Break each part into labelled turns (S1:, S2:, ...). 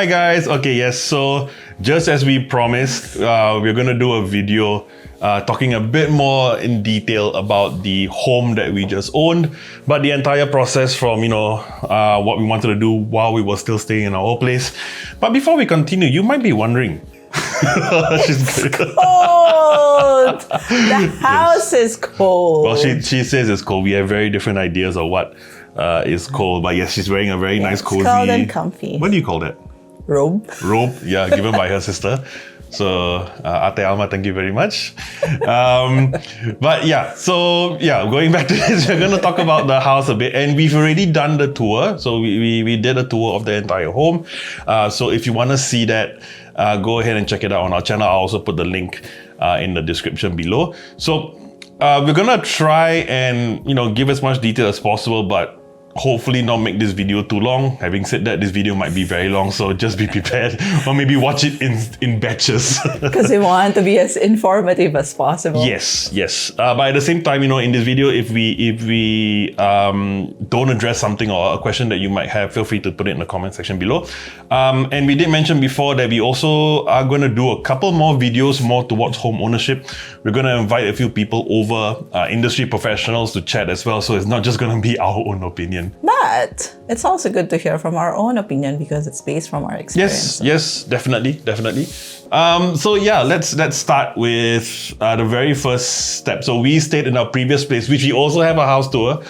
S1: Hi guys. Okay, yes. So just as we promised, we're gonna do a video talking a bit more in detail about the home that we just owned, but the entire process from what we wanted to do while we were still staying in our old place. But before we continue, you might be wondering.
S2: It's cold. The house is cold.
S1: Well, she says it's cold. We have very different ideas of what is cold, but yes, she's wearing a very nice cozy.
S2: It's cold and comfy.
S1: What do you call that?
S2: Robe.
S1: Robe, yeah, given by her sister. So, Ate Alma, thank you very much. But yeah, so yeah, going back to this, we're going to talk about the house a bit. And we've already done the tour. So we did a tour of the entire home. So if you want to see that, go ahead and check it out on our channel. I'll also put the link in the description below. So we're going to try and, give as much detail as possible, but hopefully not make this video too long. Having said that, this video might be very long, so just be prepared, or maybe watch it in batches.
S2: Because we want to be as informative as possible.
S1: Yes. But at the same time, in this video, if we don't address something or a question that you might have, feel free to put it in the comment section below. And we did mention before that we also are going to do a couple more videos more towards home ownership. We're going to invite a few people over, industry professionals, to chat as well. So it's not just going to be our own opinion.
S2: But it's also good to hear from our own opinion because it's based from our experience.
S1: Yes, definitely. So yeah, let's start with the very first step. So we stayed in our previous place, which we also have a house tour.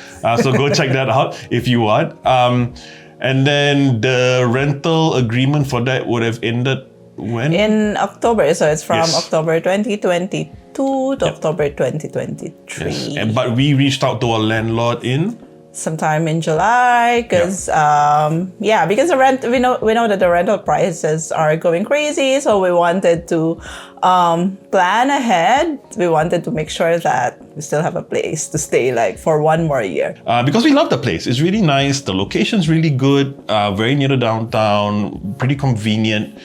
S1: So go check that out if you want. And then the rental agreement for that would have ended when?
S2: In October. So it's from October 2022 to October 2023.
S1: Yes. But we reached out to our landlord in?
S2: Sometime in July, because because the rent, we know that the rental prices are going crazy, so we wanted to plan ahead. We wanted to make sure that we still have a place to stay like for one more year.
S1: Because we love the place. It's really nice. The location's really good. Very near the downtown. Pretty convenient.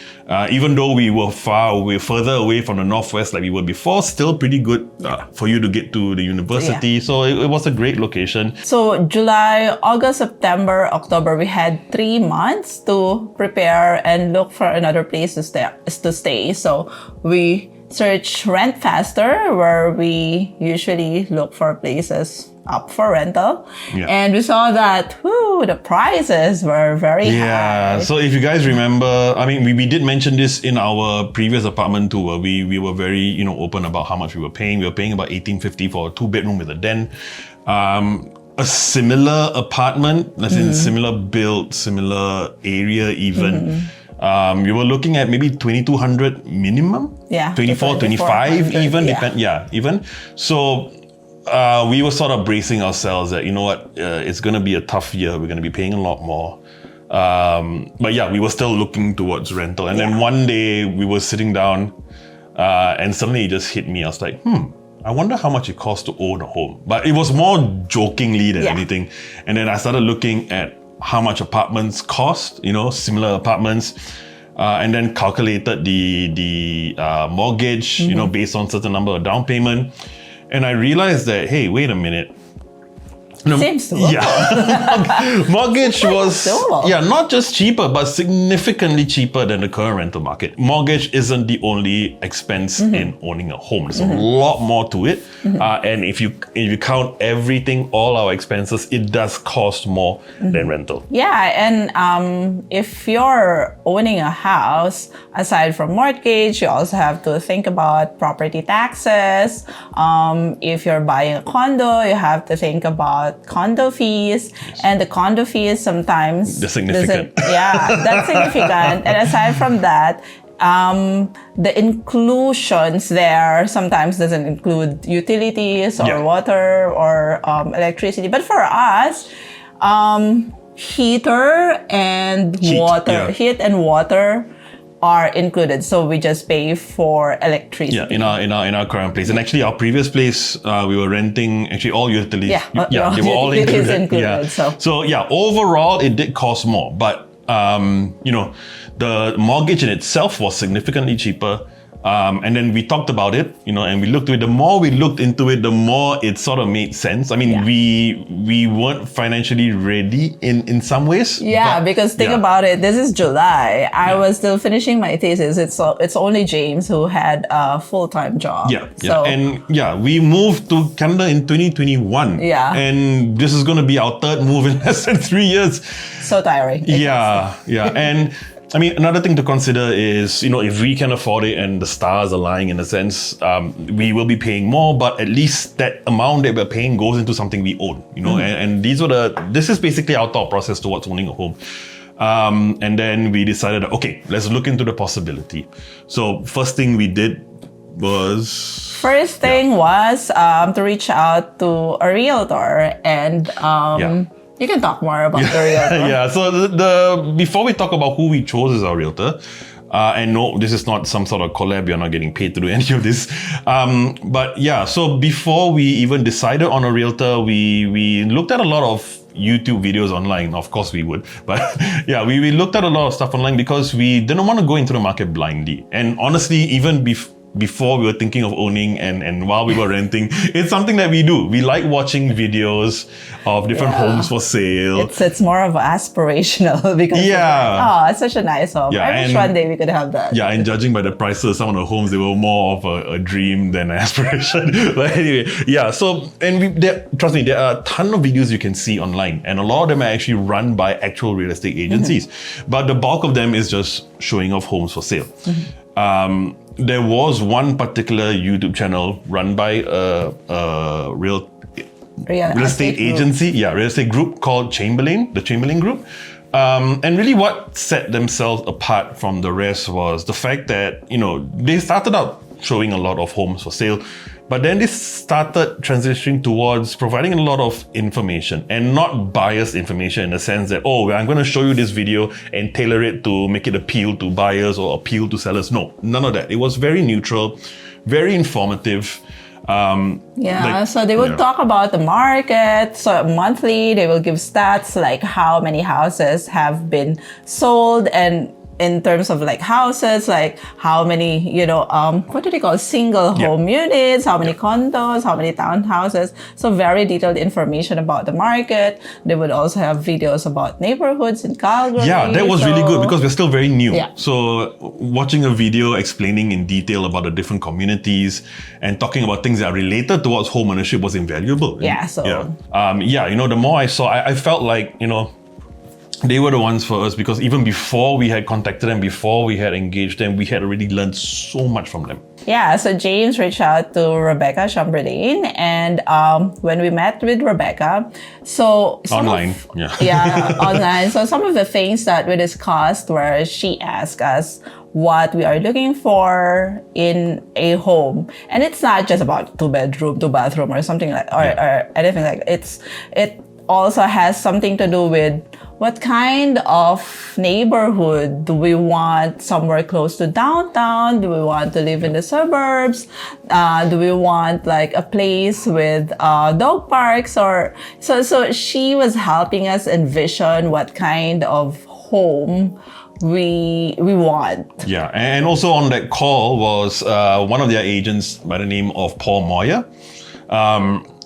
S1: Even though we were further away from the northwest like we were before, still pretty good for you to get to the university. Yeah. So it was a great location.
S2: So July, August, September, October, we had 3 months to prepare and look for another place to stay. So we searched Rent Faster, where we usually look for places up for rental. Yeah. And we saw that, the prices were very high.
S1: Yeah, so if you guys remember, we did mention this in our previous apartment tour. We were very, open about how much we were paying. We were paying about $1,850 for a 2-bedroom with a den. A similar apartment, as in similar build, similar area even. We were looking at maybe 2,200 minimum.
S2: Yeah.
S1: 24, 25 even. Even. So we were sort of bracing ourselves that, it's going to be a tough year. We're going to be paying a lot more. But yeah, we were still looking towards rental. And then one day we were sitting down and suddenly it just hit me. I was like, I wonder how much it costs to own a home. But it was more jokingly than anything. And then I started looking at how much apartments cost, similar apartments, and then calculated the mortgage, based on certain number of down payment. And I realized that, hey, wait a minute.
S2: Seems doable.
S1: Yeah. Mortgage was, not just cheaper, but significantly cheaper than the current rental market. Mortgage isn't the only expense in owning a home. There's a lot more to it. And if you count everything, all our expenses, it does cost more than rental.
S2: Yeah, and if you're owning a house, aside from mortgage, you also have to think about property taxes. If you're buying a condo, you have to think about condo fees, and the condo fees sometimes
S1: that's significant.
S2: That's significant. And aside from that, the inclusions there sometimes doesn't include utilities or water or electricity. But for us, heat and water are included, so we just pay for electricity.
S1: Yeah, in our current place, and actually our previous place, we were renting actually all utilities. They were all included. So overall it did cost more, but the mortgage in itself was significantly cheaper. And then we talked about it, and we looked at it. The more we looked into it, the more it sort of made sense. I mean, we weren't financially ready in some ways.
S2: Yeah, because think about it. This is July. I was still finishing my thesis. It's only James who had a full-time job.
S1: We moved to Canada in 2021.
S2: Yeah.
S1: And this is going to be our third move in less than 3 years.
S2: So tiring.
S1: Yeah. And I mean, another thing to consider is, if we can afford it and the stars are aligning in a sense, we will be paying more, but at least that amount that we're paying goes into something we own, and this is basically our thought process towards owning a home. And then we decided, okay, let's look into the possibility. So first thing we did was...
S2: First thing was to reach out to a realtor and... You can talk more about the realtor.
S1: So before we talk about who we chose as our realtor, and no, this is not some sort of collab, you're not getting paid to do any of this. So before we even decided on a realtor, we looked at a lot of YouTube videos online. Of course we would. But we looked at a lot of stuff online because we didn't want to go into the market blindly. And honestly, even before we were thinking of owning and while we were renting, it's something that we do. We like watching videos of different homes for sale.
S2: It's more of aspirational because it's such a nice home. I wish one day we could have that.
S1: Yeah, and judging by the prices, some of the homes, they were more of a dream than an aspiration. But anyway, trust me, there are a ton of videos you can see online, and a lot of them are actually run by actual real estate agencies. But the bulk of them is just showing off homes for sale. There was one particular YouTube channel run by a real estate agency, real estate group called Chamberlain, the Chamberlain Group. And really what set themselves apart from the rest was the fact that, they started out showing a lot of homes for sale, but then they started transitioning towards providing a lot of information, and not biased information in the sense that, I'm going to show you this video and tailor it to make it appeal to buyers or appeal to sellers. No, none of that. It was very neutral, very informative.
S2: So they would talk about the market. So monthly, they will give stats like how many houses have been sold, and in terms of like houses, like how many, what do they call single home units, how many condos, how many townhouses. So very detailed information about the market. They would also have videos about neighborhoods in Calgary.
S1: Yeah, that was really good because we're still very new. Yeah. So watching a video explaining in detail about the different communities and talking about things that are related towards home ownership was invaluable. The more I saw, I felt like, they were the ones for us because even before we had contacted them, before we had engaged them, we had already learned so much from them.
S2: Yeah, so James reached out to Rebecca Chamberlain, and when we met with Rebecca, online. So some of the things that we discussed were she asked us what we are looking for in a home, and it's not just about 2-bedroom, 2-bathroom, or something like or anything like it also has something to do with what kind of neighborhood do we want? Somewhere close to downtown? Do we want to live in the suburbs? Do we want like a place with dog parks? Or so she was helping us envision what kind of home we want.
S1: Yeah, and also on that call was one of their agents by the name of Paul Moyer.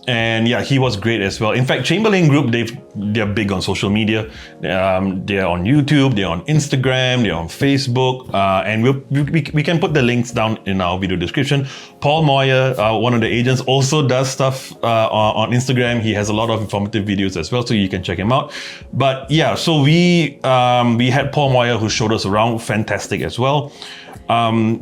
S1: And he was great as well. In fact, Chamberlain Group, they're big on social media. They're on YouTube, they're on Instagram, they're on Facebook, and we can put the links down in our video description. Paul Moyer, one of the agents, also does stuff on Instagram. He has a lot of informative videos as well, so you can check him out. But so we had Paul Moyer who showed us around, fantastic as well.
S2: But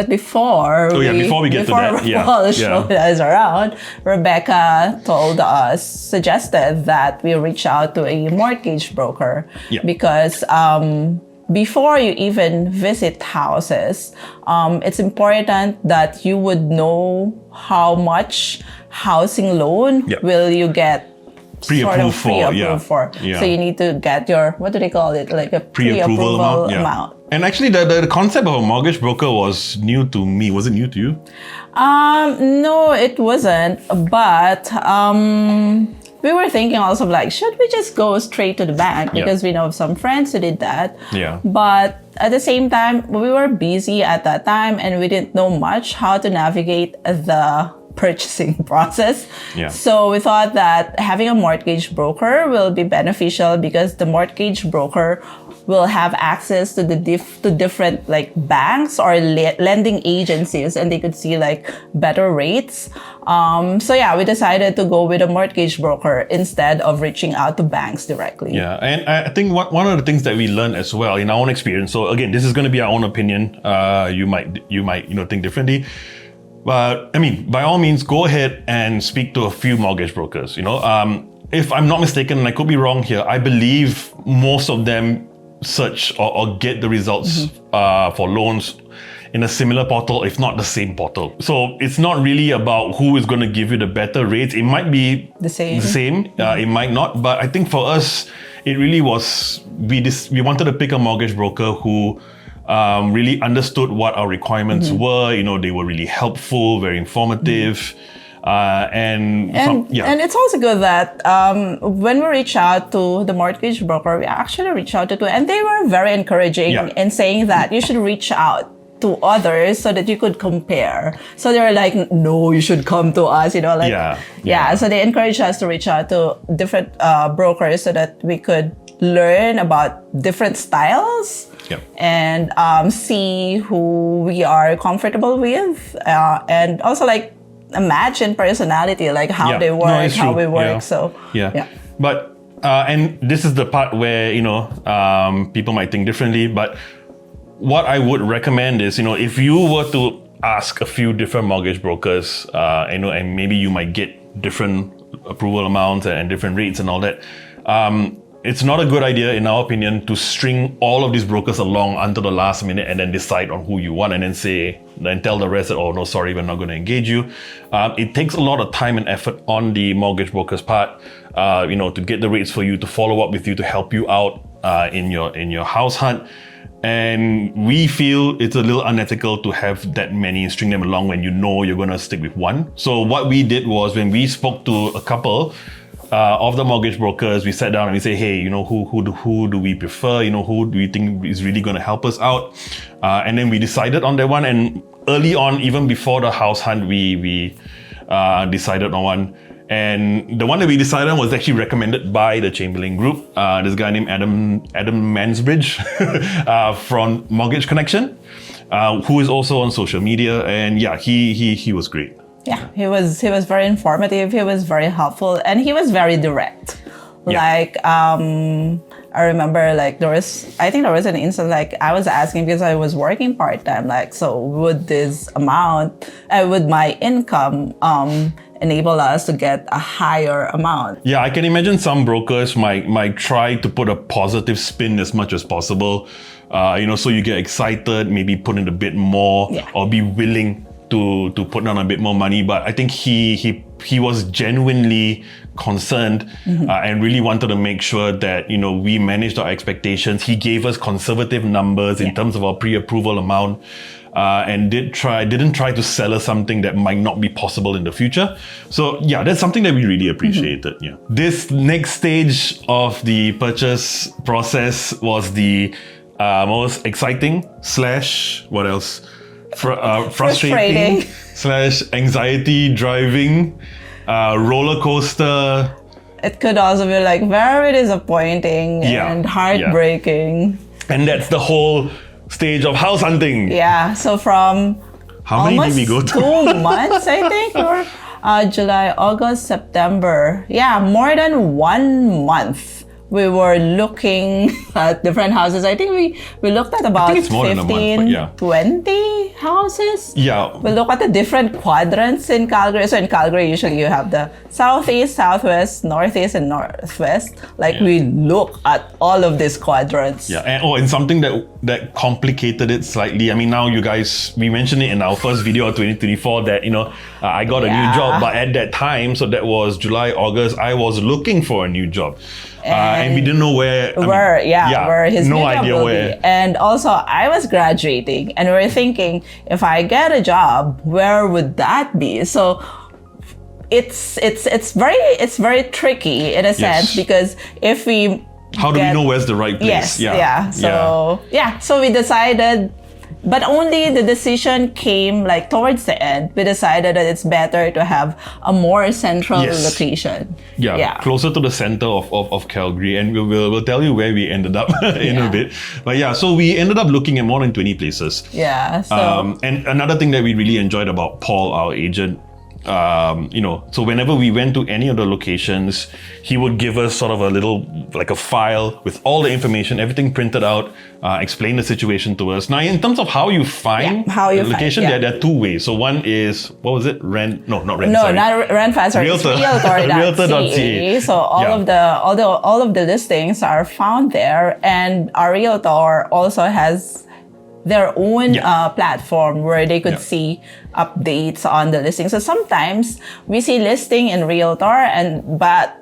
S2: before we get to that, showed us around, Rebecca suggested that we reach out to a mortgage broker because before you even visit houses, it's important that you would know how much housing loan will you get pre-approved for. So you need to get your, what do they call it? Like a pre-approval amount.
S1: And actually the concept of a mortgage broker was new to me. Was it new to you?
S2: No, it wasn't. But we were thinking also like, should we just go straight to the bank? Because we know of some friends who did that.
S1: Yeah.
S2: But at the same time, we were busy at that time and we didn't know much how to navigate the purchasing process.
S1: Yeah.
S2: So we thought that having a mortgage broker will be beneficial because the mortgage broker will have access to the different like banks or lending agencies, and they could see like better rates. So yeah, we decided to go with a mortgage broker instead of reaching out to banks directly.
S1: Yeah, and I think one of the things that we learned as well in our own experience. So again, this is going to be our own opinion. You might think differently. But I mean, by all means, go ahead and speak to a few mortgage brokers. If I'm not mistaken, and I could be wrong here, I believe most of them search or get the results for loans in a similar portal, if not the same portal. So it's not really about who is going to give you the better rates. It might be the same. It might not. But I think for us, it really was, we wanted to pick a mortgage broker who really understood what our requirements were. They were really helpful, very informative. And
S2: it's also good that when we reach out to the mortgage broker, we actually reach out to two, and they were very encouraging in saying that you should reach out to others so that you could compare. So they were like, no, you should come to us, So they encouraged us to reach out to different brokers so that we could learn about different styles. And see who we are comfortable with, and also like imagine personality, like how they work, how we work.
S1: But and this is the part where people might think differently. But what I would recommend is if you were to ask a few different mortgage brokers, and maybe you might get different approval amounts and different rates and all that. It's not a good idea, in our opinion, to string all of these brokers along until the last minute and then decide on who you want and then tell the rest that, oh, no, sorry, we're not going to engage you. It takes a lot of time and effort on the mortgage broker's part, to get the rates for you, to follow up with you, to help you out in your house hunt. And we feel it's a little unethical to have that many and string them along when you're going to stick with one. So what we did was, when we spoke to a couple of the mortgage brokers, we sat down and we say, hey, who do we prefer? Who do we think is really going to help us out? And then we decided on that one. And early on, even before the house hunt, we decided on one. And the one that we decided on was actually recommended by the Chamberlain group. This guy named Adam Mansbridge from Mortgage Connection, who is also on social media. And yeah, he was great.
S2: Yeah, he was very informative. He was very helpful, and he was very direct. Like, I remember like there was an instance, like I was asking because I was working part-time, like, so would this amount, would my income enable us to get a higher amount?
S1: Yeah, I can imagine some brokers might try to put a positive spin as much as possible, so you get excited, maybe put in a bit more, or be willing to put down a bit more money. But I think he was genuinely concerned and really wanted to make sure that we managed our expectations. He gave us conservative numbers in terms of our pre-approval amount, and didn't try to sell us something that might not be possible in the future. So yeah, that's something that we really appreciated. This next stage of the purchase process was the most exciting / what else? Frustrating / anxiety driving, roller coaster.
S2: It could also be like very disappointing and heartbreaking.
S1: And that's the whole stage of house hunting.
S2: Yeah, so from
S1: how many did we go to?
S2: 2 months, I think, or July, August, September. Yeah, more than 1 month. We were looking at different houses. I think we looked at about 15, 20 houses.
S1: Yeah.
S2: We look at the different quadrants in Calgary. So in Calgary, usually you have the southeast, southwest, northeast, and northwest. We look at all of these quadrants.
S1: Yeah, and something that complicated it slightly. I mean, now you guys, we mentioned it in our first video of 2024 that, I got a new job. But at that time, so that was July, August, I was looking for a new job. And we didn't know where his
S2: no
S1: new
S2: idea
S1: job will
S2: where.
S1: be.
S2: And also, I was graduating, and we were thinking, if I get a job, where would that be? So it's very tricky in a sense because if we
S1: how do we know where's the right place?
S2: So we decided, but only the decision came like towards the end. We decided that it's better to have a more central location.
S1: Closer to the center of Calgary, and we'll tell you where we ended up in a bit. But so we ended up looking at more than 20 places. And another thing that we really enjoyed about Paul, our agent, so whenever we went to any of the locations, he would give us sort of a little, like a file with all the information, everything printed out, explain the situation to us. Now, in terms of how you find the location, there are two ways. So one is, what was it? Not Rentfast, sorry.
S2: Realtor.ca. So all of the listings are found there, and our Realtor also has their own platform where they could see updates on the listing. So sometimes we see listing in Realtor, but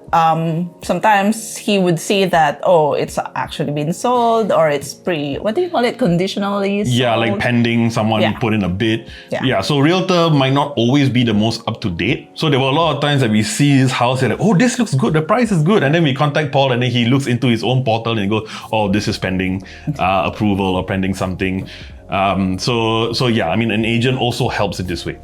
S2: sometimes he would see that, it's actually been sold, or it's conditionally sold?
S1: Yeah, like pending, someone put in a bid. So Realtor might not always be the most up to date. So there were a lot of times that we see this house and like, this looks good, the price is good. And then we contact Paul, and then he looks into his own portal and he goes, this is pending approval or pending something. An agent also helps in this way.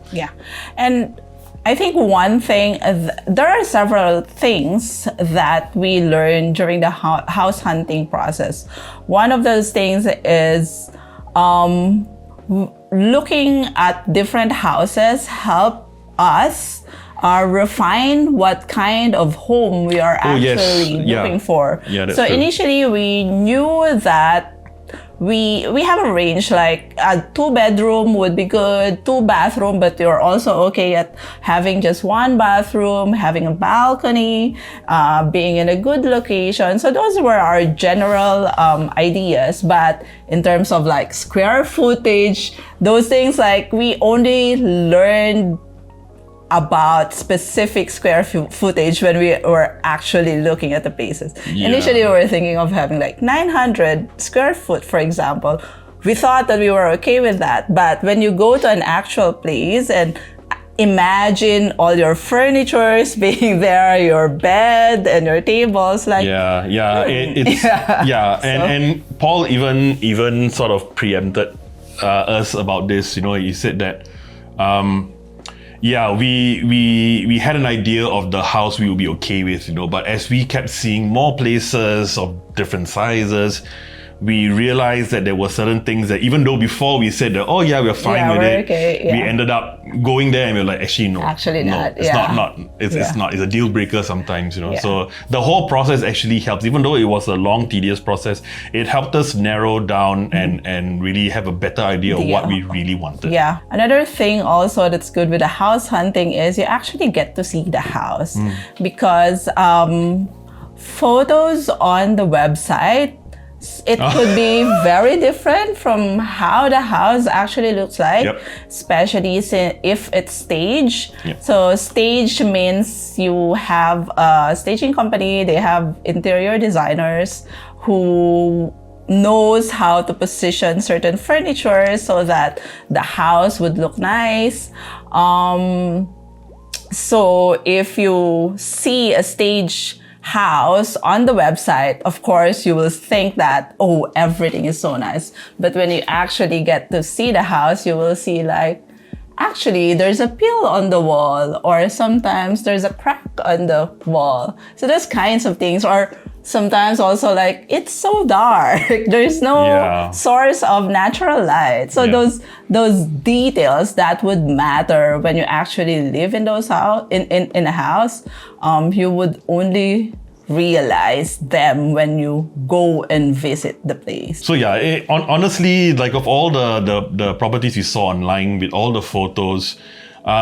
S2: And I think one thing, there are several things that we learned during the house hunting process. One of those things is looking at different houses help us refine what kind of home we are actually looking for. So initially we knew that we have a range, like a 2-bedroom would be good, 2-bathroom, but you're also okay at having just 1 bathroom, having a balcony, being in a good location. So those were our general ideas. But in terms of like square footage, those things, like we only learned about specific square footage when we were actually looking at the places. Initially, we were thinking of having like 900 square foot, for example. We thought that we were okay with that. But when you go to an actual place and imagine all your furnitures being there, your bed and your tables, like
S1: and Paul even sort of preempted us about this. He said that we had an idea of the house we would be okay with, but as we kept seeing more places of different sizes, we realized that there were certain things that, even though before we said that, we're fine with it, we ended up going there and we were like, actually not. It's not. It's a deal breaker sometimes, So the whole process actually helps. Even though it was a long, tedious process, it helped us narrow down and really have a better idea of what we really wanted.
S2: Another thing also that's good with the house hunting is you actually get to see the house because photos on the website, it could be very different from how the house actually looks like, especially if it's staged. So staged means you have a staging company, they have interior designers who knows how to position certain furniture so that the house would look nice. So if you see a staged house on the website, of course, you will think that, everything is so nice. But when you actually get to see the house, you will see like, actually, there's a peel on the wall, or sometimes there's a crack on the wall. So those kinds of things. Or sometimes also like, it's so dark. There's no source of natural light. So those details that would matter when you actually live in those in a house, you would only realize them when you go and visit the place.
S1: So honestly, like of all the properties you saw online with all the photos,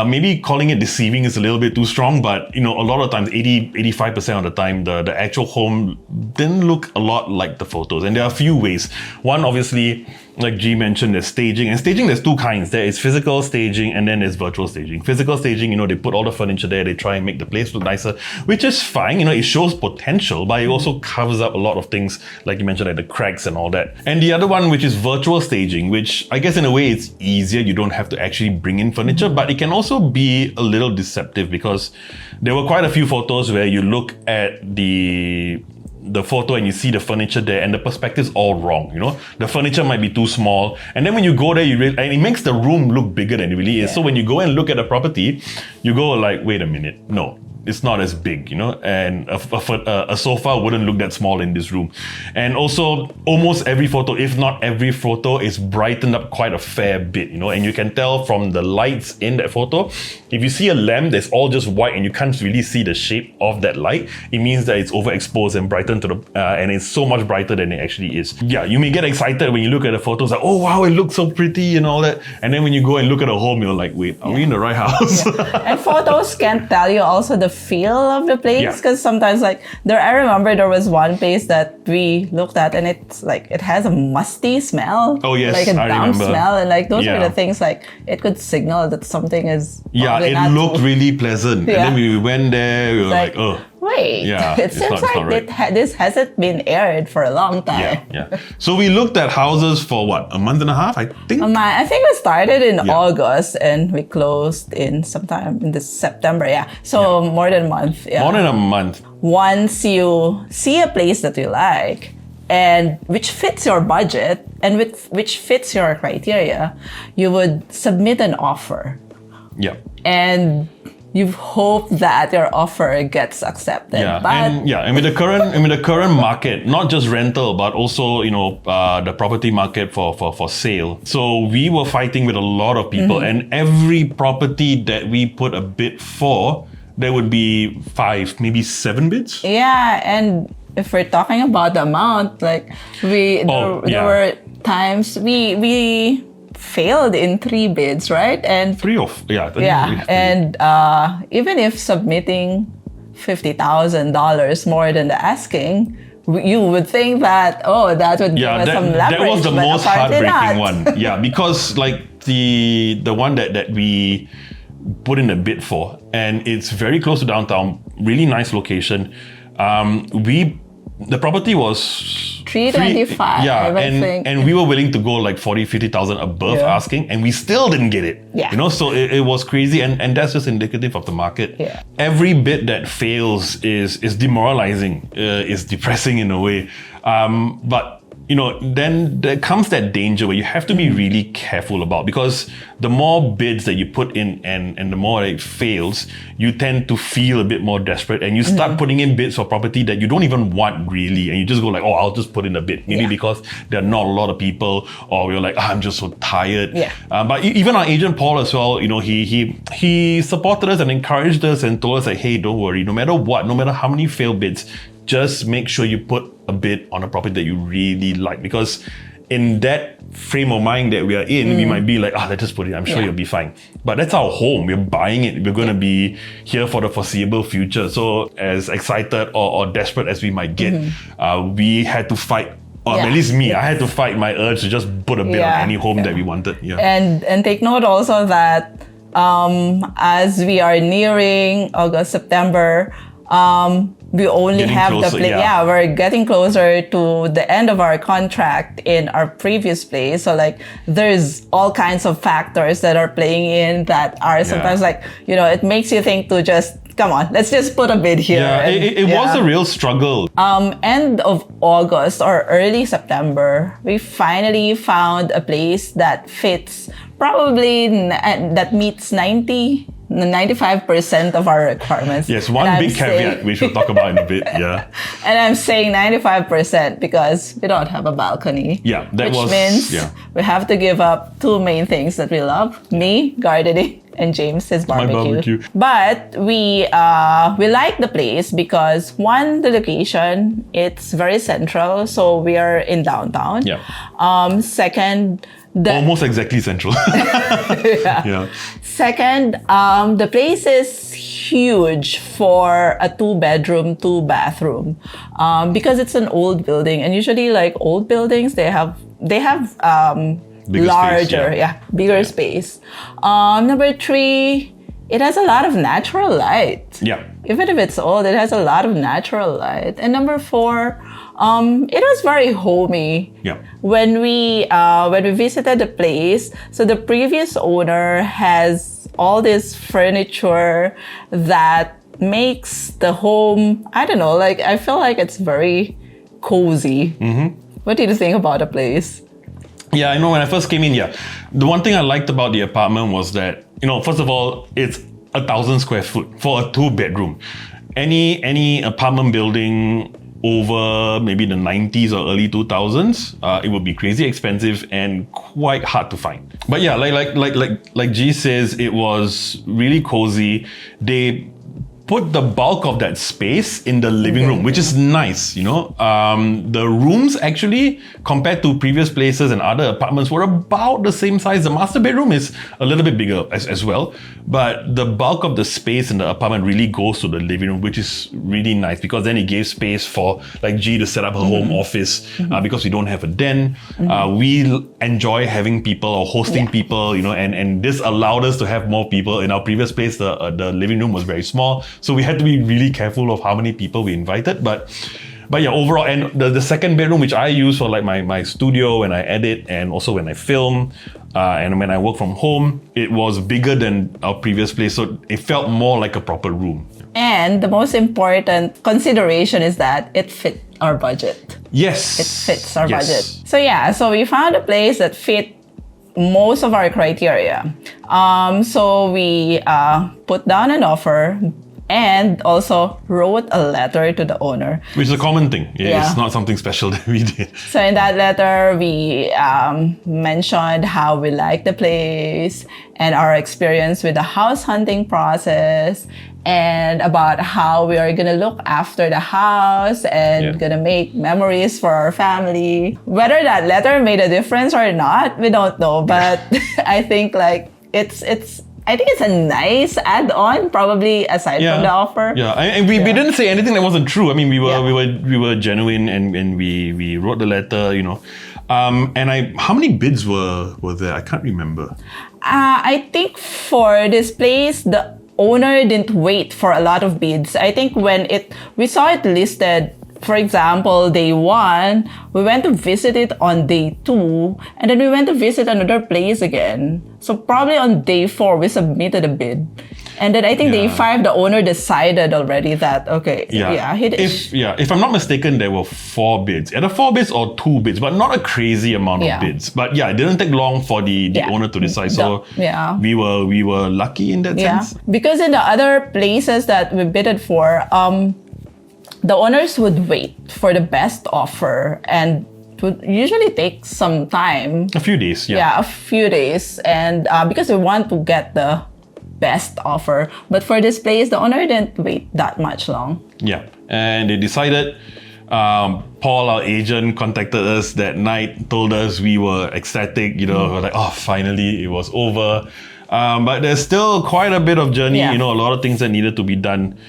S1: maybe calling it deceiving is a little bit too strong, but a lot of times, 85% of the time, the actual home didn't look a lot like the photos. And there are a few ways. One, obviously, like G mentioned, there's staging. And staging, there's two kinds. There is physical staging and then there's virtual staging. Physical staging, they put all the furniture there, they try and make the place look nicer, which is fine. It shows potential, but it also covers up a lot of things, like you mentioned, like the cracks and all that. And the other one, which is virtual staging, which I guess in a way it's easier. You don't have to actually bring in furniture, but it can also be a little deceptive because there were quite a few photos where you look at the photo and you see the furniture there and the perspective's all wrong, The furniture might be too small. And then when you go there, and it makes the room look bigger than it really is. So when you go and look at the property, you go like, wait a minute, no. It's not as big, and a sofa wouldn't look that small in this room. And also, almost every photo, if not every photo, is brightened up quite a fair bit, and you can tell from the lights in that photo, if you see a lamp that's all just white and you can't really see the shape of that light, it means that it's overexposed and brightened and it's so much brighter than it actually is. Yeah, you may get excited when you look at the photos, like, oh wow, it looks so pretty and all that. And then when you go and look at the home, you're like, wait, are we in the right house?
S2: And photos can tell you also the feel of the place, because sometimes I remember there was one place that we looked at and it's like it has a musty smell.
S1: Oh yes,
S2: like a damp
S1: remember.
S2: smell, and like those are the things like it could signal that something is
S1: it looked really pleasant. And then we went there, we were like, oh.
S2: Wait, it seems like this hasn't been aired for a long time.
S1: Yeah. So we looked at houses for what, a month and a half, I think?
S2: I think we started in August and we closed in sometime in September. So more than a month.
S1: More than a month.
S2: Once you see a place that you like and which fits your budget and which fits your criteria, you would submit an offer.
S1: Yeah.
S2: And you hope that your offer gets accepted.
S1: And with the current market, not just rental, but also the property market for sale. So we were fighting with a lot of people, and every property that we put a bid for, there would be 5, maybe 7 bids.
S2: Yeah, and if we're talking about the amount, like there were times we failed in 3 bids, right? And and even if submitting $50,000 more than the asking, you would think that that would give us some leverage.
S1: That was the most heartbreaking one. Yeah, because like the one that we put in a bid for, and it's very close to downtown, really nice location. The property was
S2: $325.
S1: And we were willing to go like 40,000-50,000 above asking, and we still didn't get it. So it was crazy, and that's just indicative of the market. Every bid that fails is demoralizing, is depressing in a way. But then there comes that danger where you have to be really careful about, because the more bids that you put in and the more it fails, you tend to feel a bit more desperate, and you start putting in bids for property that you don't even want really, and you just go like, I'll just put in a bid, maybe because there are not a lot of people, or we're like, I'm just so tired. But even our agent Paul as well, he supported us and encouraged us and told us like, hey, don't worry, no matter what, no matter how many failed bids, just make sure you put a bid on a property that you really like, because in that frame of mind that we are in, we might be like, let's just put it, I'm sure you'll be fine. But that's our home, we're buying it, we're going to be here for the foreseeable future. So as excited or desperate as we might get, we had to fight, or at least me, I had to fight my urge to just put a bid on any home that we wanted.
S2: And take note also that as we are nearing August, September, we only have the place. We're getting closer to the end of our contract in our previous place. So like there's all kinds of factors that are playing in that are sometimes like, it makes you think to just, come on, let's just put a bid here.
S1: It was a real struggle.
S2: End of August or early September, we finally found a place that fits, probably that meets 95% of our requirements.
S1: Yes, one big caveat we should talk about in a bit. And
S2: I'm saying 95% because we don't have a balcony. Which means we have to give up 2 main things that we love: me, gardening, and James, his barbecue. But we like the place because, one, the location, it's very central, so we are in downtown. Second,
S1: almost exactly central.
S2: Second, the place is huge for a 2-bedroom, 2-bathroom, because it's an old building, and usually like old buildings, they have they have
S1: Bigger
S2: larger,
S1: space,
S2: bigger space. Number 3, it has a lot of natural light.
S1: Yeah.
S2: Even if it's old, it has a lot of natural light. And number 4, it was very homey.
S1: Yeah.
S2: When we visited the place, so the previous owner has all this furniture that makes the home, I don't know, like I feel like it's very cozy. What do you think about the place?
S1: Yeah, I know when I first came in, the one thing I liked about the apartment was that, first of all, it's 1,000 square foot for a 2-bedroom. Any apartment building over maybe the 90s or early 2000s, it would be crazy expensive and quite hard to find. But yeah, like G says, it was really cozy. They put the bulk of that space in the living room, which is nice, The rooms actually, compared to previous places and other apartments, were about the same size. The master bedroom is a little bit bigger as well. But the bulk of the space in the apartment really goes to the living room, which is really nice because then it gave space for like G to set up her home office because we don't have a den. We enjoy having people or hosting people, and this allowed us to have more people. In our previous place, the living room was very small. So we had to be really careful of how many people we invited. But yeah, overall, and the second bedroom, which I use for like my studio when I edit and also when I film and when I work from home, it was bigger than our previous place. So it felt more like a proper room.
S2: And the most important consideration is that it fit our budget.
S1: Yes.
S2: It fits our budget. So we found a place that fit most of our criteria. So we put down an offer and also wrote a letter to the owner. Which
S1: is a common thing. It's not something special that we did.
S2: So in that letter, we mentioned how we like the place and our experience with the house hunting process and about how we are going to look after the house and going to make memories for our family. Whether that letter made a difference or not, we don't know. But I think like it's a nice add-on, probably aside from the offer.
S1: Yeah, and we didn't say anything that wasn't true. I mean, we were genuine and we wrote the letter, And how many bids were there? I can't remember.
S2: I think for this place, the owner didn't wait for a lot of bids. I think when we saw it listed, for example, day 1, we went to visit it on day 2, and then we went to visit another place again. So probably on day 4, we submitted a bid. And then I think day 5, the owner decided already that,
S1: if I'm not mistaken, there were 4 bids. Either 4 bids or 2 bids, but not a crazy amount of bids. But it didn't take long for the owner to decide. So we were lucky in that sense.
S2: Because in the other places that we bidded for, the owners would wait for the best offer and it would usually take some time.
S1: A few days,
S2: a few days. And because we want to get the best offer. But for this place, the owner didn't wait that much long.
S1: Yeah, and they decided. Paul, our agent, contacted us that night, told us we were ecstatic, we're like, oh, finally, it was over. But there's still quite a bit of journey, a lot of things that needed to be done,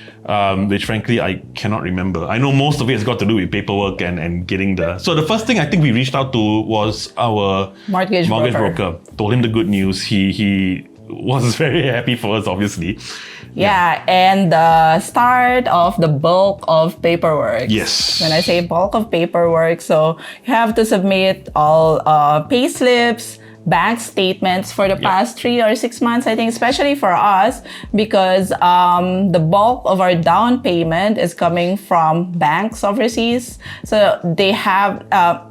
S1: which frankly, I cannot remember. I know most of it has got to do with paperwork and getting So the first thing I think we reached out to was our
S2: mortgage broker.
S1: Told him the good news. He was very happy for us, obviously.
S2: And the start of the bulk of paperwork.
S1: Yes.
S2: When I say bulk of paperwork, so you have to submit all pay slips, bank statements for the past 3 or 6 months, I think, especially for us, because the bulk of our down payment is coming from banks overseas. So they have,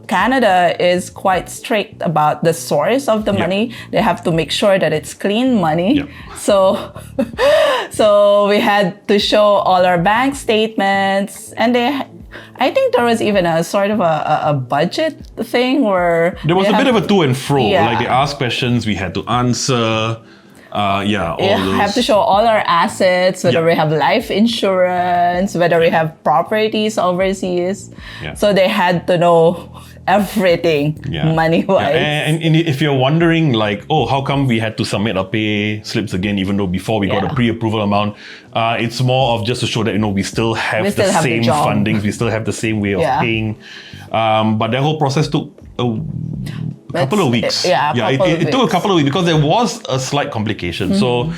S2: Canada is quite strict about the source of the money. They have to make sure that it's clean money. So we had to show all our bank statements, and I think there was even a sort of a budget thing where
S1: there was a bit of a to and fro. Like they asked questions, we had to answer.
S2: Have to show all our assets, whether we have life insurance, whether we have properties overseas. So they had to know everything money-wise.
S1: And if you're wondering, like, oh, how come we had to submit our pay slips again, even though before we got a pre-approval amount, it's more of just to show that, we still have the same fundings, we still have the same way of paying. But that whole process took Couple of weeks. It took a couple of weeks because there was a slight complication. So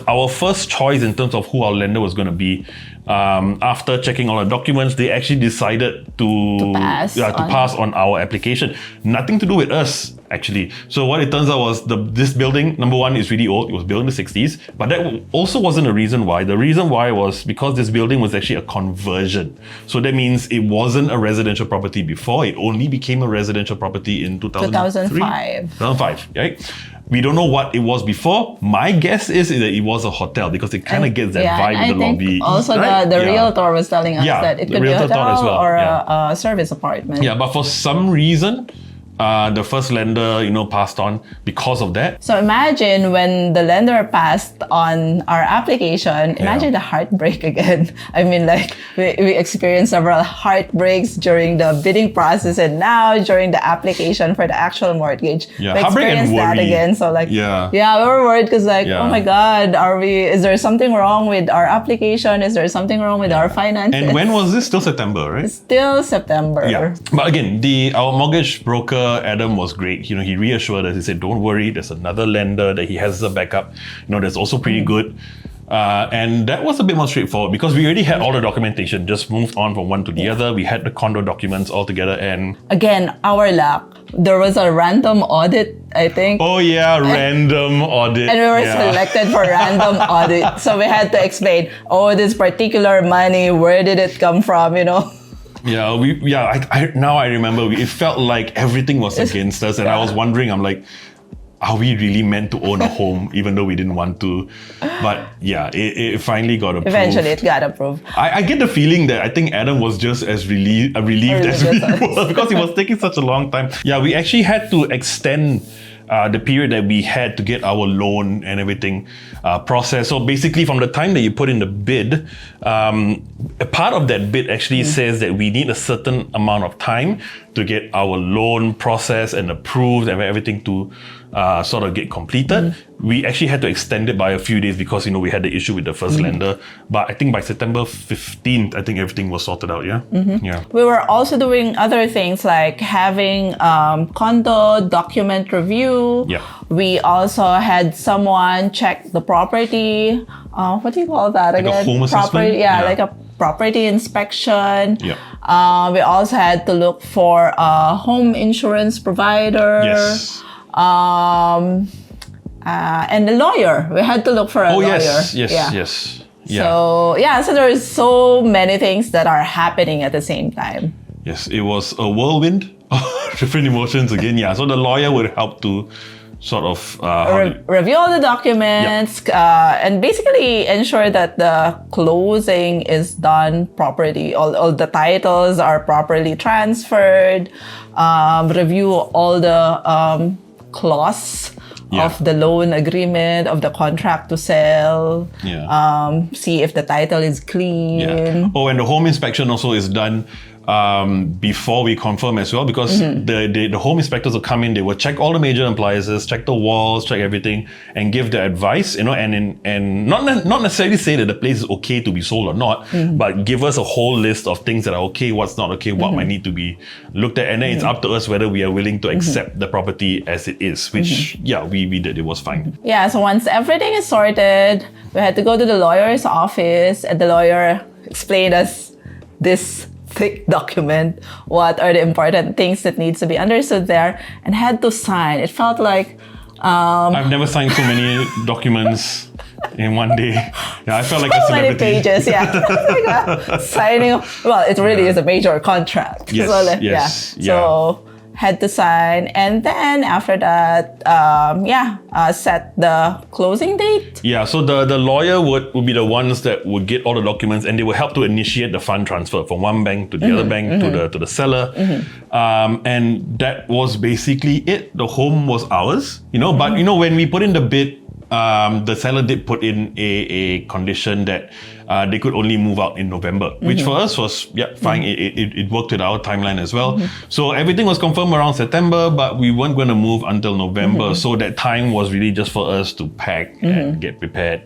S1: our first choice in terms of who our lender was going to be, after checking all the documents, they actually decided to pass on our application. Nothing to do with us, actually. So what it turns out was this building, number one, is really old. It was built in the 60s, but that also wasn't a reason why. The reason why was because this building was actually a conversion. So that means it wasn't a residential property before. It only became a residential property in 2005. 2005, right? We don't know what it was before. My guess is that it was a hotel because it kind of gets that vibe in the lobby.
S2: Also, the Realtor was telling us that it could be a hotel or a service apartment.
S1: Yeah, but for some reason, the first lender, passed on because of that.
S2: So imagine when the lender passed on our application, imagine the heartbreak again. I mean, like we experienced several heartbreaks during the bidding process and now during the application for the actual mortgage.
S1: Yeah,
S2: we experienced that again. So like, we were worried because oh my God, is there something wrong with our application? Is there something wrong with our finances?
S1: And when was this? Still September, right?
S2: Still September.
S1: Yeah. But again, our mortgage broker, Adam, was great. He reassured us. He said, don't worry, there's another lender that he has as a backup. That's also pretty good. And that was a bit more straightforward because we already had all the documentation, just moved on from one to the other. We had the condo documents all together and...
S2: Again, our luck. There was a random audit, I think.
S1: Oh yeah, random audit.
S2: And we were selected for random audit. So we had to explain, this particular money, where did it come from,
S1: Now I remember it felt like everything was against us, and I was wondering, I'm like, are we really meant to own a home even though we didn't want to? But it finally got approved.
S2: Eventually it got approved.
S1: I get the feeling that I think Adam was just as relieved as we were because it was taking such a long time. Yeah, we actually had to extend the period that we had to get our loan and everything processed. So basically from the time that you put in the bid, a part of that bid actually says that we need a certain amount of time to get our loan processed and approved and everything to sort of get completed. We actually had to extend it by a few days because, we had the issue with the first lender. But I think by September 15th, I think everything was sorted out, yeah? Yeah.
S2: We were also doing other things like having condo document review.
S1: Yeah.
S2: We also had someone check the property. What do you call that again?
S1: Like a home assessment?
S2: Like a property inspection.
S1: Yeah.
S2: We also had to look for a home insurance provider.
S1: Yes.
S2: And a lawyer. We had to look for a lawyer.
S1: Yes. Yeah.
S2: So there's so many things that are happening at the same time.
S1: Yes, it was a whirlwind of different emotions again. Yeah, so the lawyer would help to sort of
S2: review all the documents and basically ensure that the closing is done properly. All the titles are properly transferred. Review all the clause of the loan agreement, of the contract to sell. See if the title is clean.
S1: Oh, and the home inspection also is done before we confirm as well, because the home inspectors will come in, they will check all the major appliances, check the walls, check everything, and give their advice, and not necessarily say that the place is okay to be sold or not, but give us a whole list of things that are okay, what's not okay, what might need to be looked at, and then it's up to us whether we are willing to accept the property as it is, which we did. It was fine.
S2: Yeah, so once everything is sorted, we had to go to the lawyer's office, and the lawyer explained us this thick document, what are the important things that needs to be understood there, and had to sign. It felt like
S1: I've never signed so many documents in one day. Yeah, I felt like a celebrity.
S2: So many pages, signing. Well, it really is a major contract.
S1: Yes,
S2: So had to sign, and then after that, set the closing date.
S1: Yeah, so the lawyer would be the ones that would get all the documents, and they would help to initiate the fund transfer from one bank to the other bank to the seller. And that was basically it. The home was ours, but when we put in the bid, the seller did put in a condition that they could only move out in November, which for us was fine. It worked with our timeline as well. So everything was confirmed around September, but we weren't going to move until November. So that time was really just for us to pack and get prepared.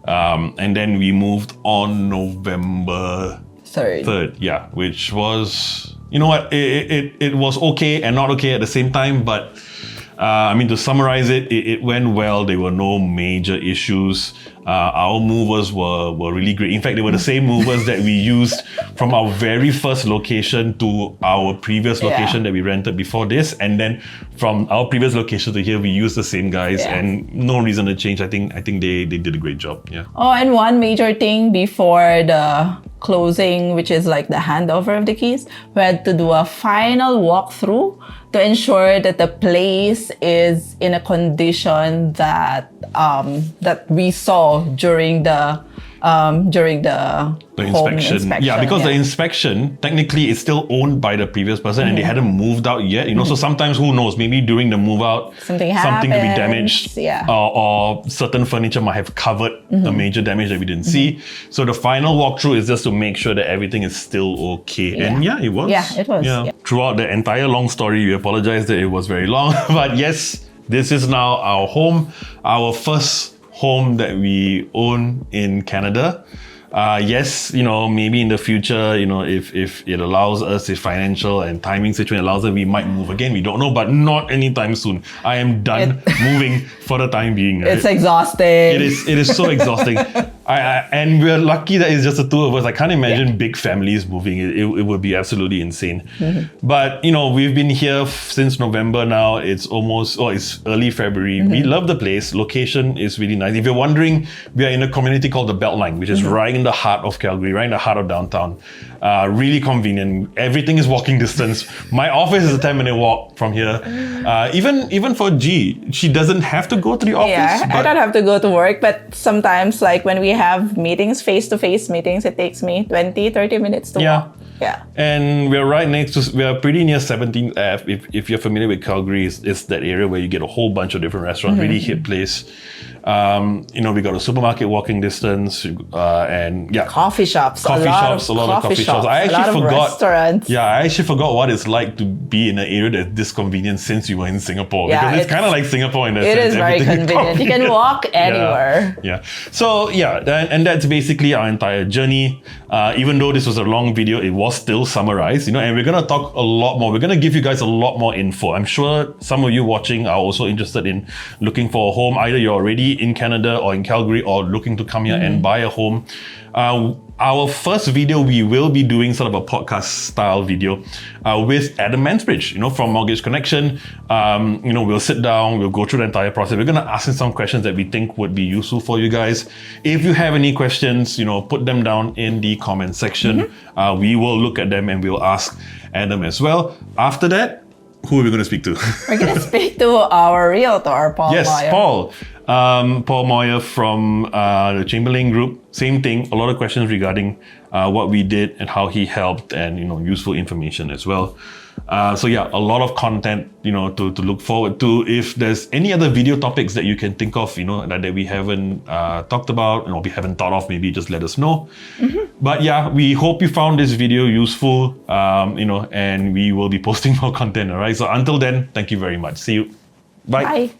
S1: And then we moved on November 3rd, which was you know what, it was okay and not okay at the same time, but I mean, to summarize it went well. There were no major issues. Our movers were really great. In fact, they were the same movers that we used from our very first location to our previous location that we rented before this. And then from our previous location to here, we used the same guys and no reason to change. I think they did a great job. Yeah.
S2: Oh, and one major thing before the closing, which is like the handover of the keys, we had to do a final walkthrough to ensure that the place is in a condition that that we saw during the home inspection.
S1: Yeah, because the inspection technically is still owned by the previous person and they hadn't moved out yet. You know, so sometimes who knows? Maybe during the move out, something could be damaged, or certain furniture might have covered a major damage that we didn't see. So the final walkthrough is just to make sure that everything is still okay. And it was.
S2: Yeah, it was. Yeah.
S1: Throughout the entire long story, we apologize that it was very long, but yes, this is now our home, our first home that we own in Canada. Yes, you know, maybe in the future, you know, if it allows us, if financial and timing situation allows us, we might move again. We don't know, but not anytime soon. I am done moving for the time being. Right?
S2: It's exhausting.
S1: It is so exhausting. And we're lucky that it's just the two of us. I can't imagine big families moving. It would be absolutely insane. But, you know, we've been here since November now. It's it's early February. We love the place. Location is really nice. If you're wondering, we are in a community called the Beltline, which is right in the heart of Calgary, right in the heart of downtown. Really convenient. Everything is walking distance. My office is a 10-minute walk from here. Even for G, she doesn't have to go to the office.
S2: Yeah, I don't have to go to work, but sometimes, like when we have meetings, face-to-face meetings, it takes me 20-30 minutes to walk. Yeah.
S1: And we're right next to, we're pretty near 17th Ave. If you're familiar with Calgary, it's that area where you get a whole bunch of different restaurants, really hip place. You know, we got a supermarket walking distance, and
S2: coffee shops.
S1: A lot of coffee shops. I actually forgot.
S2: Restaurants.
S1: Yeah, I actually forgot what it's like to be in an area that's this convenient since you were in Singapore. Because it's kind of like Singapore in that sense.
S2: It is very convenient. You can walk anywhere.
S1: Yeah. So and that's basically our entire journey. Even though this was a long video, it was still summarized, you know, and we're going to talk a lot more. We're going to give you guys a lot more info. I'm sure some of you watching are also interested in looking for a home. Either you're already in Canada or in Calgary or looking to come here and buy a home. Our first video, we will be doing sort of a podcast style video with Adam Mansbridge, you know, from Mortgage Connection. You know, we'll sit down, we'll go through the entire process. We're going to ask him some questions that we think would be useful for you guys. If you have any questions, you know, put them down in the comment section. We will look at them and we'll ask Adam as well. After that, who are we going to speak to?
S2: We're going to speak to our realtor, Paul Moyer.
S1: Yes, Paul. Paul Moyer from the Chamberlain group. Same thing, a lot of questions regarding what we did and how he helped, and, you know, useful information as well. So yeah, a lot of content, you know, to look forward to. If there's any other video topics that you can think of, you know, that we haven't talked about, you know, we haven't thought of, maybe just let us know. But yeah, we hope you found this video useful, you know, and we will be posting more content, all right? So until then, thank you very much. See you. Bye.
S2: Bye.